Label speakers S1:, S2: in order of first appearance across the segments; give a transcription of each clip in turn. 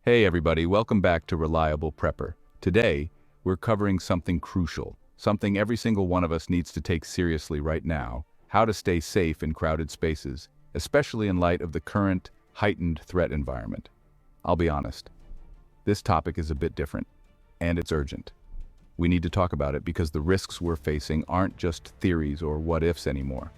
S1: Hey everybody, welcome back to Reliable Prepper. Today, we're covering something crucial, something every single one of us needs to take seriously right now: how to stay safe in crowded spaces, especially in light of the current, heightened threat environment. I'll be honest, this topic is a bit different, and it's urgent. We need to talk about it because the risks we're facing aren't just theories or what-ifs anymore.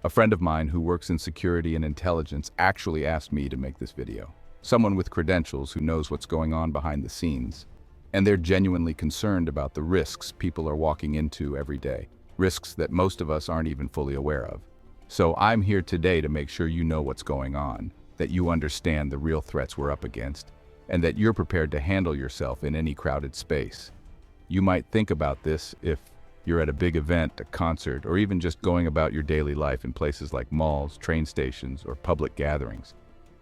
S1: A friend of mine who works in security and intelligence actually asked me to make this video. Someone with credentials who knows what's going on behind the scenes. And they're genuinely concerned about the risks people are walking into every day. Risks that most of us aren't even fully aware of. So I'm here today to make sure you know what's going on, that you understand the real threats we're up against, and that you're prepared to handle yourself in any crowded space. You might think about this if you're at a big event, a concert, or even just going about your daily life in places like malls, train stations, or public gatherings.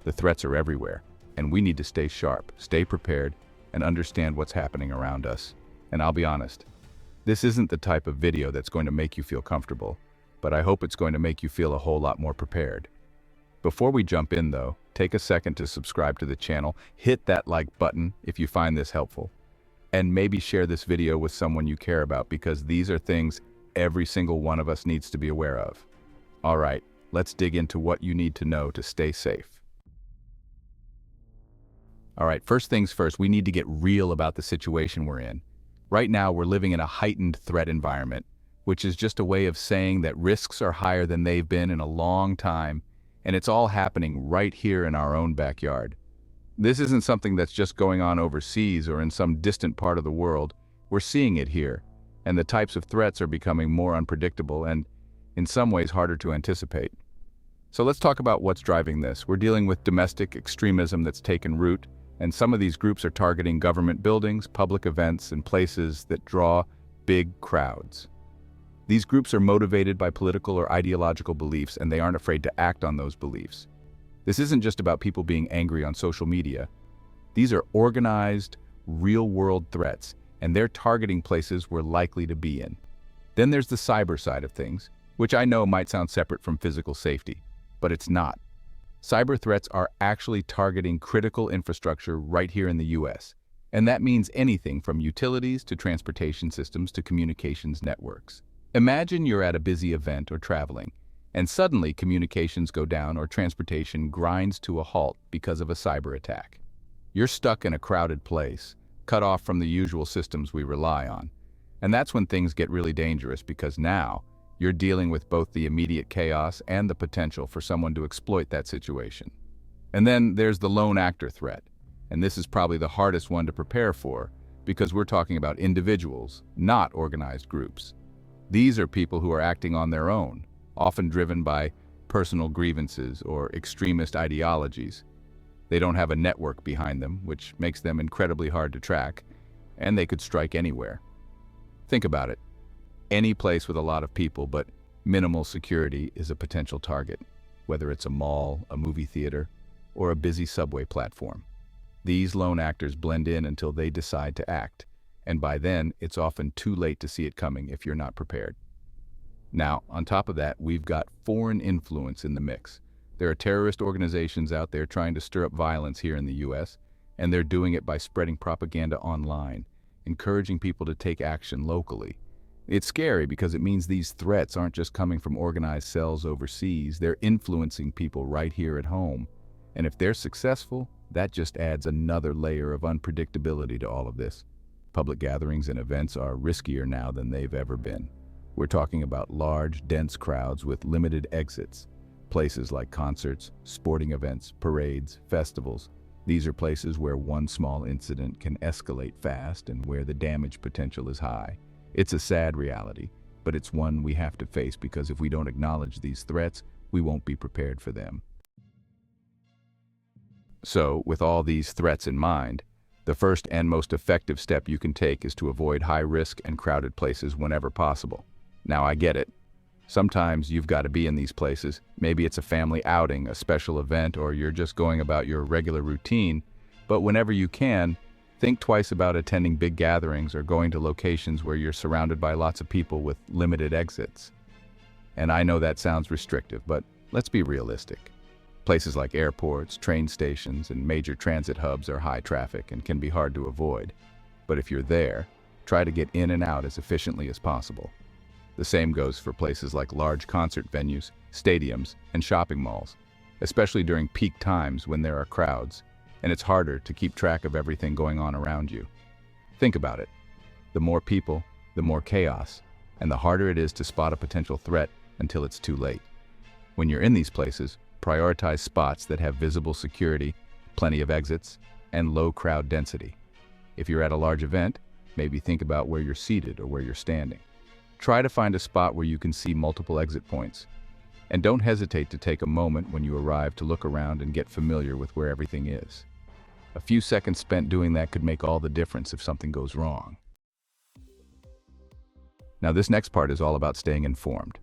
S1: The threats are everywhere, and we need to stay sharp, stay prepared, and understand what's happening around us. And I'll be honest, this isn't the type of video that's going to make you feel comfortable, but I hope it's going to make you feel a whole lot more prepared. Before we jump in though, take a second to subscribe to the channel, hit that like button if you find this helpful, and maybe share this video with someone you care about, because these are things every single one of us needs to be aware of. All right, let's dig into what you need to know to stay safe. All right, first things first, we need to get real about the situation we're in. Right now, we're living in a heightened threat environment, which is just a way of saying that risks are higher than they've been in a long time, and it's all happening right here in our own backyard. This isn't something that's just going on overseas or in some distant part of the world. We're seeing it here, and the types of threats are becoming more unpredictable and, in some ways, harder to anticipate. So let's talk about what's driving this. We're dealing with domestic extremism that's taken root, and some of these groups are targeting government buildings, public events, and places that draw big crowds. These groups are motivated by political or ideological beliefs, and they aren't afraid to act on those beliefs. This isn't just about people being angry on social media. These are organized, real-world threats, and they're targeting places we're likely to be in. Then there's the cyber side of things, which I know might sound separate from physical safety, but it's not. Cyber threats are actually targeting critical infrastructure right here in the US, and that means anything from utilities to transportation systems to communications networks. Imagine you're at a busy event or traveling, and suddenly communications go down or transportation grinds to a halt because of a cyber attack. You're stuck in a crowded place, cut off from the usual systems we rely on. And that's when things get really dangerous, because now you're dealing with both the immediate chaos and the potential for someone to exploit that situation. And then there's the lone actor threat. And this is probably the hardest one to prepare for, because we're talking about individuals, not organized groups. These are people who are acting on their own, often driven by personal grievances or extremist ideologies. They don't have a network behind them, which makes them incredibly hard to track, and they could strike anywhere. Think about it. Any place with a lot of people but minimal security is a potential target, whether it's a mall, a movie theater, or a busy subway platform. These lone actors blend in until they decide to act, and by then, it's often too late to see it coming if you're not prepared. Now, on top of that, we've got foreign influence in the mix. There are terrorist organizations out there trying to stir up violence here in the US, and they're doing it by spreading propaganda online, encouraging people to take action locally. It's scary because it means these threats aren't just coming from organized cells overseas, they're influencing people right here at home. And if they're successful, that just adds another layer of unpredictability to all of this. Public gatherings and events are riskier now than they've ever been. We're talking about large, dense crowds with limited exits. Places like concerts, sporting events, parades, festivals. These are places where one small incident can escalate fast and where the damage potential is high. It's a sad reality, but it's one we have to face, because if we don't acknowledge these threats, we won't be prepared for them. So, with all these threats in mind, the first and most effective step you can take is to avoid high-risk and crowded places whenever possible. Now, I get it. Sometimes you've got to be in these places. Maybe it's a family outing, a special event, or you're just going about your regular routine. But whenever you can, think twice about attending big gatherings or going to locations where you're surrounded by lots of people with limited exits. And I know that sounds restrictive, but let's be realistic. Places like airports, train stations, and major transit hubs are high traffic and can be hard to avoid. But if you're there, try to get in and out as efficiently as possible. The same goes for places like large concert venues, stadiums, and shopping malls, especially during peak times when there are crowds, and it's harder to keep track of everything going on around you. Think about it. The more people, the more chaos, and the harder it is to spot a potential threat until it's too late. When you're in these places, prioritize spots that have visible security, plenty of exits, and low crowd density. If you're at a large event, maybe think about where you're seated or where you're standing. Try to find a spot where you can see multiple exit points. And don't hesitate to take a moment when you arrive to look around and get familiar with where everything is. A few seconds spent doing that could make all the difference if something goes wrong. Now, this next part is all about staying informed.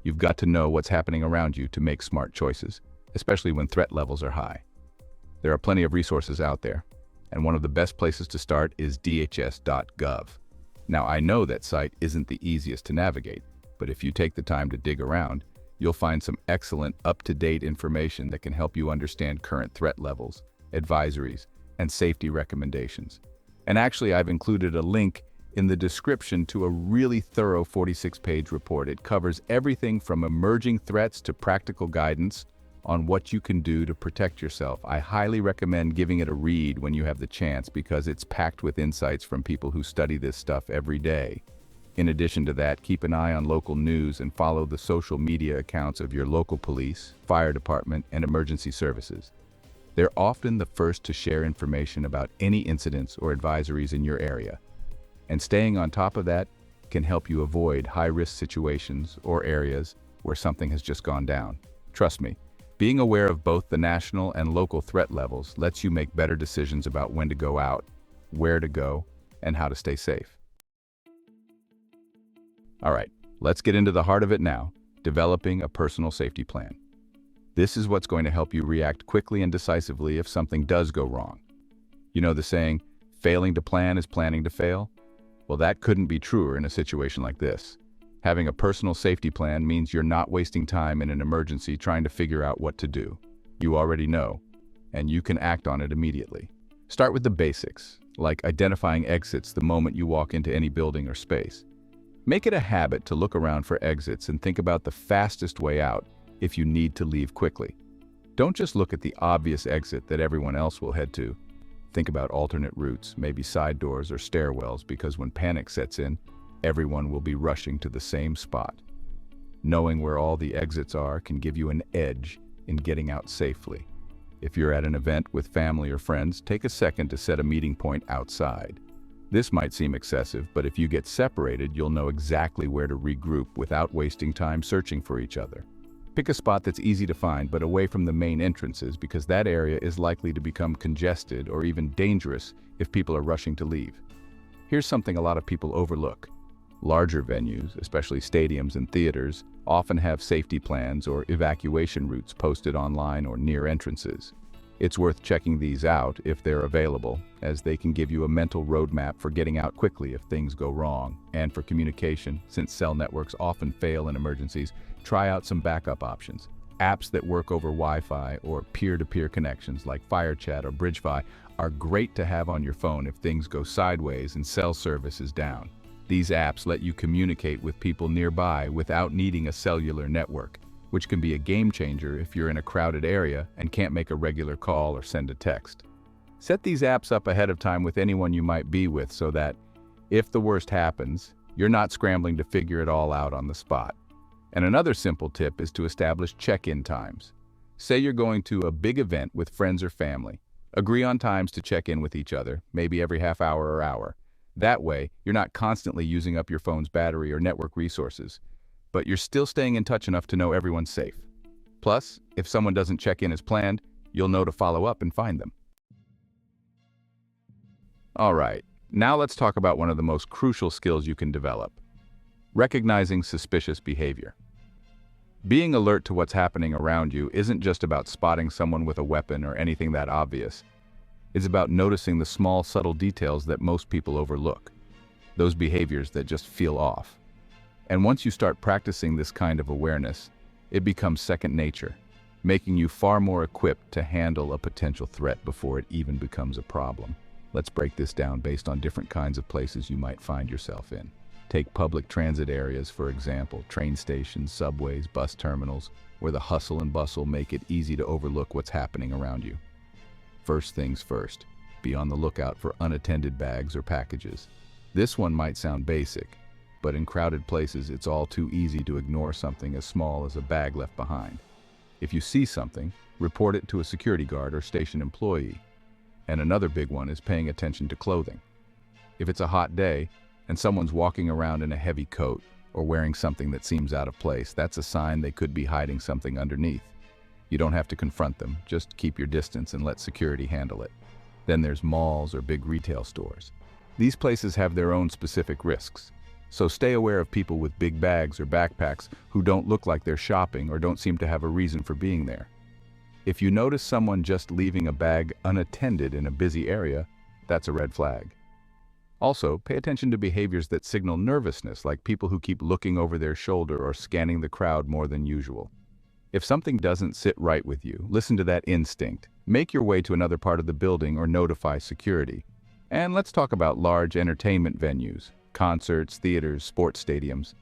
S1: You've got to know what's happening around you to make smart choices, especially when threat levels are high. There are plenty of resources out there, and one of the best places to start is dhs.gov. Now, I know that site isn't the easiest to navigate, but if you take the time to dig around, you'll find some excellent up-to-date information that can help you understand current threat levels, advisories, and safety recommendations. And actually, I've included a link in the description to a really thorough 46-page report. It covers everything from emerging threats to practical guidance on what you can do to protect yourself. I highly recommend giving it a read when you have the chance because it's packed with insights from people who study this stuff every day. In addition to that, keep an eye on local news and follow the social media accounts of your local police, fire department, and emergency services. They're often the first to share information about any incidents or advisories in your area. And staying on top of that can help you avoid high-risk situations or areas where something has just gone down. Trust me, being aware of both the national and local threat levels lets you make better decisions about when to go out, where to go, and how to stay safe. All right, let's get into the heart of it now, developing a personal safety plan. This is what's going to help you react quickly and decisively if something does go wrong. You know the saying, failing to plan is planning to fail? Well, that couldn't be truer in a situation like this. Having a personal safety plan means you're not wasting time in an emergency trying to figure out what to do. You already know, and you can act on it immediately. Start with the basics, like identifying exits the moment you walk into any building or space. Make it a habit to look around for exits and think about the fastest way out if you need to leave quickly. Don't just look at the obvious exit that everyone else will head to. Think about alternate routes, maybe side doors or stairwells, because when panic sets in, everyone will be rushing to the same spot. Knowing where all the exits are can give you an edge in getting out safely. If you're at an event with family or friends, take a second to set a meeting point outside. This might seem excessive, but if you get separated, you'll know exactly where to regroup without wasting time searching for each other. Pick a spot that's easy to find but away from the main entrances because that area is likely to become congested or even dangerous if people are rushing to leave. Here's something a lot of people overlook. Larger venues, especially stadiums and theaters, often have safety plans or evacuation routes posted online or near entrances. It's worth checking these out if they're available, as they can give you a mental roadmap for getting out quickly if things go wrong. And for communication, since cell networks often fail in emergencies, try out some backup options. Apps that work over Wi-Fi or peer-to-peer connections like FireChat or BridgeFi are great to have on your phone if things go sideways and cell service is down. These apps let you communicate with people nearby without needing a cellular network, which can be a game changer if you're in a crowded area and can't make a regular call or send a text. Set these apps up ahead of time with anyone you might be with so that, if the worst happens, you're not scrambling to figure it all out on the spot. And another simple tip is to establish check-in times. Say you're going to a big event with friends or family. Agree on times to check in with each other, maybe every half hour or hour. That way, you're not constantly using up your phone's battery or network resources, but you're still staying in touch enough to know everyone's safe. Plus, if someone doesn't check in as planned, you'll know to follow up and find them. All right, now let's talk about one of the most crucial skills you can develop: recognizing suspicious behavior. Being alert to what's happening around you isn't just about spotting someone with a weapon or anything that obvious. It's about noticing the small, subtle details that most people overlook, those behaviors that just feel off. And once you start practicing this kind of awareness, it becomes second nature. making you far more equipped to handle a potential threat before it even becomes a problem. Let's break this down based on different kinds of places you might find yourself in. Take public transit areas, for example, train stations, subways, bus terminals, where the hustle and bustle make it easy to overlook what's happening around you. First things first, be on the lookout for unattended bags or packages. This one might sound basic, but in crowded places it's all too easy to ignore something as small as a bag left behind. If you see something, report it to a security guard or station employee. And another big one is paying attention to clothing. If it's a hot day and someone's walking around in a heavy coat or wearing something that seems out of place, that's a sign they could be hiding something underneath. You don't have to confront them, just keep your distance and let security handle it. Then there's malls or big retail stores. These places have their own specific risks, so stay aware of people with big bags or backpacks who don't look like they're shopping or don't seem to have a reason for being there. If you notice someone just leaving a bag unattended in a busy area, that's a red flag. Also, pay attention to behaviors that signal nervousness, like people who keep looking over their shoulder or scanning the crowd more than usual. If something doesn't sit right with you, listen to that instinct. Make your way to another part of the building or notify security. And let's talk about large entertainment venues, concerts, theaters, sports stadiums,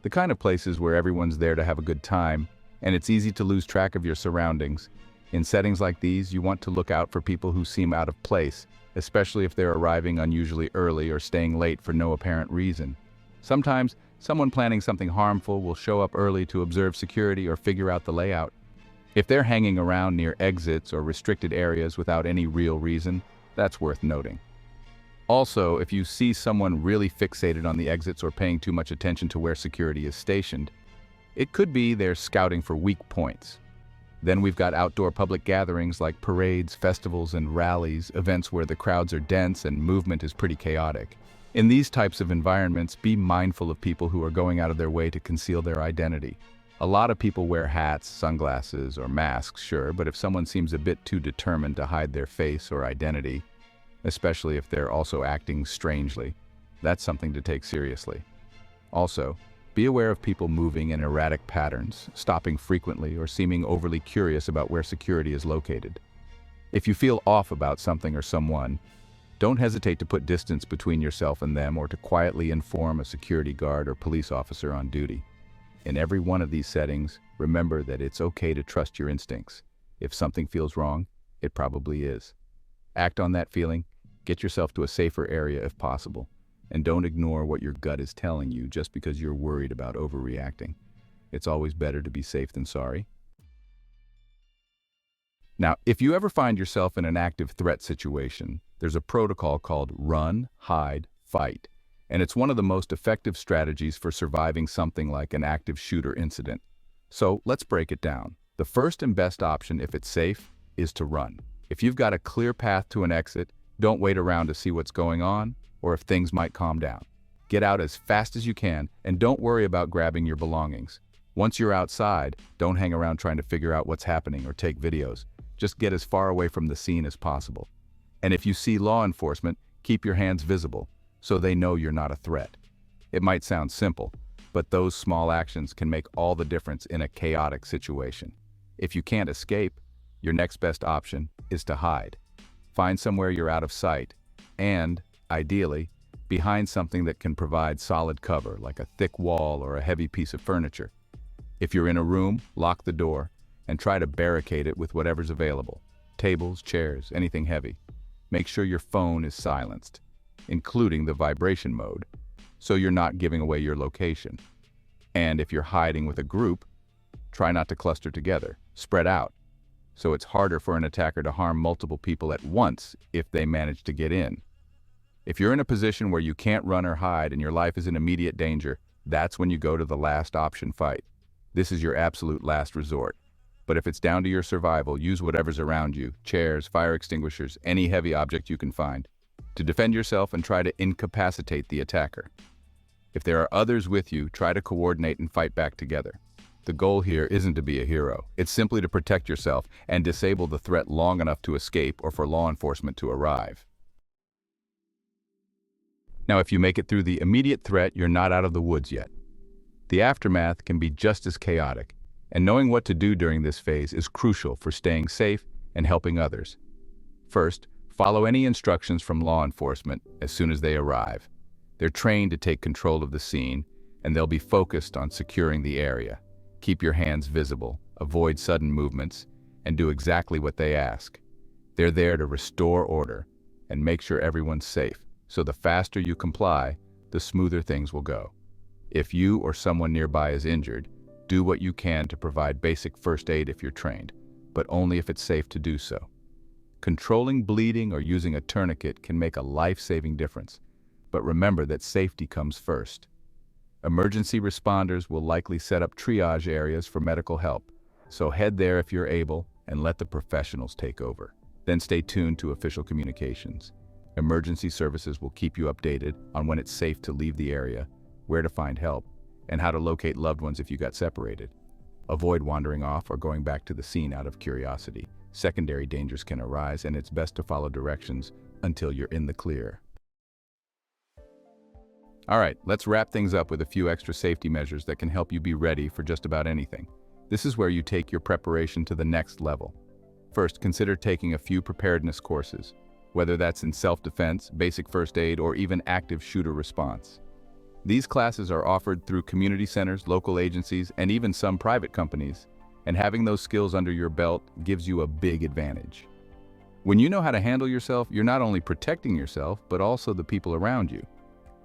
S1: the kind of places where everyone's there to have a good time, and it's easy to lose track of your surroundings. In settings like these, you want to look out for people who seem out of place, especially if they're arriving unusually early or staying late for no apparent reason. Sometimes, someone planning something harmful will show up early to observe security or figure out the layout. If they're hanging around near exits or restricted areas without any real reason, that's worth noting. Also, if you see someone really fixated on the exits or paying too much attention to where security is stationed, it could be they're scouting for weak points. Then we've got outdoor public gatherings like parades, festivals, and rallies, events where the crowds are dense and movement is pretty chaotic. In these types of environments, be mindful of people who are going out of their way to conceal their identity. A lot of people wear hats, sunglasses, or masks, sure, but if someone seems a bit too determined to hide their face or identity, especially if they're also acting strangely, that's something to take seriously. Also, be aware of people moving in erratic patterns, stopping frequently, or seeming overly curious about where security is located. If you feel off about something or someone, don't hesitate to put distance between yourself and them or to quietly inform a security guard or police officer on duty. In every one of these settings, remember that it's okay to trust your instincts. If something feels wrong, it probably is. Act on that feeling, get yourself to a safer area if possible, and don't ignore what your gut is telling you just because you're worried about overreacting. It's always better to be safe than sorry. Now, if you ever find yourself in an active threat situation, there's a protocol called run, hide, fight, and it's one of the most effective strategies for surviving something like an active shooter incident. So let's break it down. The first and best option, if it's safe, is to run. If you've got a clear path to an exit, don't wait around to see what's going on or if things might calm down. Get out as fast as you can and don't worry about grabbing your belongings. Once you're outside, don't hang around trying to figure out what's happening or take videos. Just get as far away from the scene as possible. And if you see law enforcement, keep your hands visible so they know you're not a threat. It might sound simple, but those small actions can make all the difference in a chaotic situation. If you can't escape, your next best option is to hide. Find somewhere you're out of sight and, ideally, behind something that can provide solid cover, like a thick wall or a heavy piece of furniture. If you're in a room, lock the door and try to barricade it with whatever's available. Tables, chairs, anything heavy. Make sure your phone is silenced, including the vibration mode, so you're not giving away your location. And if you're hiding with a group, try not to cluster together. Spread out, so it's harder for an attacker to harm multiple people at once if they manage to get in. If you're in a position where you can't run or hide and your life is in immediate danger, that's when you go to the last option, fight. This is your absolute last resort. But if it's down to your survival, use whatever's around you, chairs, fire extinguishers, any heavy object you can find, to defend yourself and try to incapacitate the attacker. If there are others with you, try to coordinate and fight back together. The goal here isn't to be a hero. It's simply to protect yourself and disable the threat long enough to escape or for law enforcement to arrive. Now, if you make it through the immediate threat, you're not out of the woods yet. The aftermath can be just as chaotic, And knowing what to do during this phase is crucial for staying safe and helping others. First, follow any instructions from law enforcement as soon as they arrive. They're trained to take control of the scene, and they'll be focused on securing the area. Keep your hands visible, avoid sudden movements, and do exactly what they ask. They're there to restore order and make sure everyone's safe, so the faster you comply, the smoother things will go. If you or someone nearby is injured, do what you can to provide basic first aid if you're trained, but only if it's safe to do so. Controlling bleeding or using a tourniquet can make a life-saving difference, but remember that safety comes first. Emergency responders will likely set up triage areas for medical help, so head there if you're able and let the professionals take over. Then stay tuned to official communications. Emergency services will keep you updated on when it's safe to leave the area, where to find help, and how to locate loved ones if you got separated. Avoid wandering off or going back to the scene out of curiosity. Secondary dangers can arise, and it's best to follow directions until you're in the clear. All right, let's wrap things up with a few extra safety measures that can help you be ready for just about anything. This is where you take your preparation to the next level. First, consider taking a few preparedness courses, whether that's in self-defense, basic first aid, or even active shooter response. These classes are offered through community centers, local agencies, and even some private companies, and having those skills under your belt gives you a big advantage. When you know how to handle yourself, you're not only protecting yourself, but also the people around you.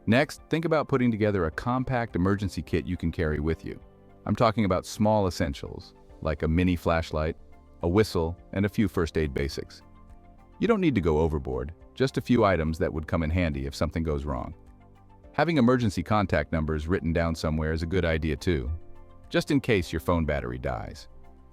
S1: Next, think about putting together a compact emergency kit you can carry with you. I'm talking about small essentials, like a mini flashlight, a whistle, and a few first aid basics. You don't need to go overboard, just a few items that would come in handy if something goes wrong. Having emergency contact numbers written down somewhere is a good idea too, just in case your phone battery dies.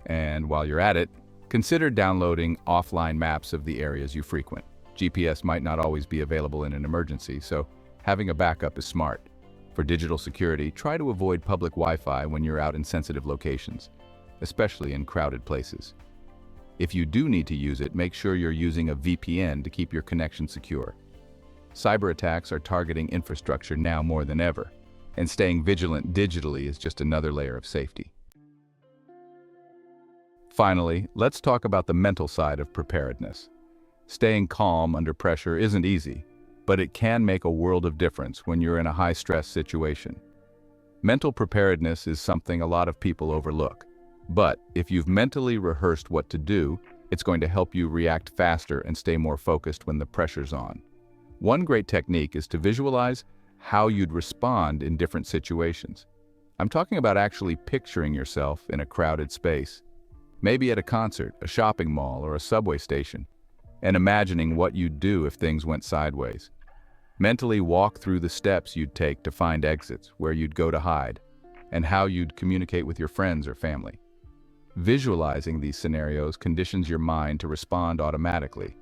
S1: And while you're at it, consider downloading offline maps of the areas you frequent. GPS might not always be available in an emergency, so having a backup is smart. For digital security, try to avoid public Wi-Fi when you're out in sensitive locations, especially in crowded places. If you do need to use it, make sure you're using a VPN to keep your connection secure. Cyber attacks are targeting infrastructure now more than ever, and staying vigilant digitally is just another layer of safety. Finally, let's talk about the mental side of preparedness. Staying calm under pressure isn't easy, but it can make a world of difference when you're in a high-stress situation. Mental preparedness is something a lot of people overlook. But if you've mentally rehearsed what to do, it's going to help you react faster and stay more focused when the pressure's on. One great technique is to visualize how you'd respond in different situations. I'm talking about actually picturing yourself in a crowded space, maybe at a concert, a shopping mall, or a subway station, and imagining what you'd do if things went sideways. Mentally walk through the steps you'd take to find exits, where you'd go to hide, and how you'd communicate with your friends or family. Visualizing these scenarios conditions your mind to respond automatically,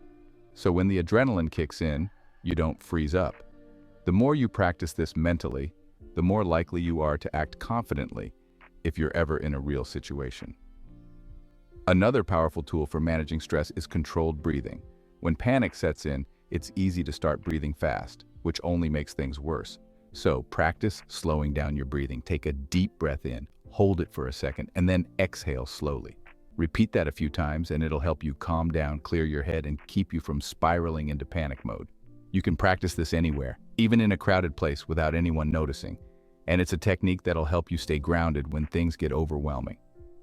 S1: so when the adrenaline kicks in, you don't freeze up. The more you practice this mentally, the more likely you are to act confidently if you're ever in a real situation. Another powerful tool for managing stress is controlled breathing. When panic sets in, it's easy to start breathing fast, which only makes things worse. So practice slowing down your breathing. Take a deep breath in, hold it for a second, and then exhale slowly. Repeat that a few times and it'll help you calm down, clear your head, and keep you from spiraling into panic mode. You can practice this anywhere, even in a crowded place without anyone noticing. And it's a technique that'll help you stay grounded when things get overwhelming.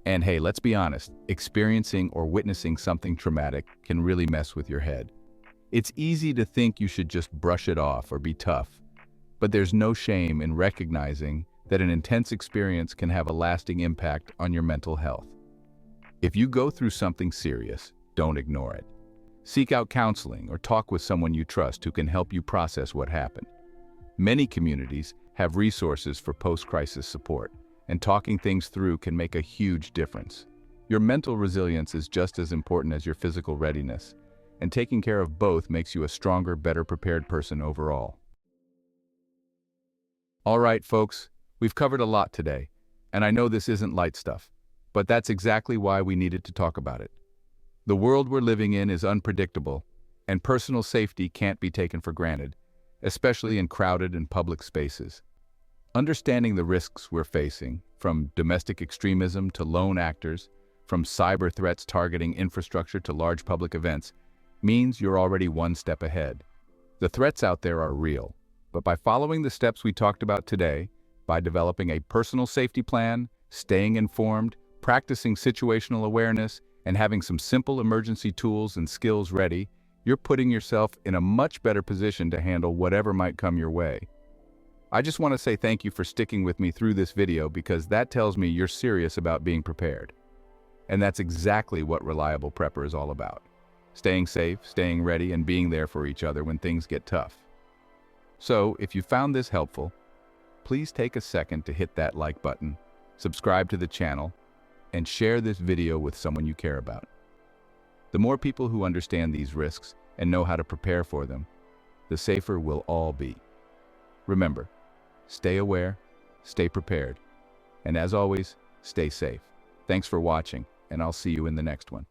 S1: And hey, let's be honest, experiencing or witnessing something traumatic can really mess with your head. It's easy to think you should just brush it off or be tough, but there's no shame in recognizing that an intense experience can have a lasting impact on your mental health. If you go through something serious, don't ignore it. Seek out counseling or talk with someone you trust who can help you process what happened. Many communities have resources for post-crisis support, and talking things through can make a huge difference. Your mental resilience is just as important as your physical readiness, and taking care of both makes you a stronger, better prepared person overall. All right, folks, we've covered a lot today, and I know this isn't light stuff, but that's exactly why we needed to talk about it. The world we're living in is unpredictable, and personal safety can't be taken for granted, especially in crowded and public spaces. Understanding the risks we're facing, from domestic extremism to lone actors, from cyber threats targeting infrastructure to large public events, means you're already one step ahead. The threats out there are real, but by following the steps we talked about today, by developing a personal safety plan, staying informed, practicing situational awareness, and having some simple emergency tools and skills ready, you're putting yourself in a much better position to handle whatever might come your way. I just want to say thank you for sticking with me through this video, because that tells me you're serious about being prepared. And that's exactly what Reliable Prepper is all about. Staying safe, staying ready, and being there for each other when things get tough. So, if you found this helpful, please take a second to hit that like button, subscribe to the channel, and share this video with someone you care about. The more people who understand these risks and know how to prepare for them, the safer we'll all be. Remember, stay aware, stay prepared, and as always, stay safe. Thanks for watching, and I'll see you in the next one.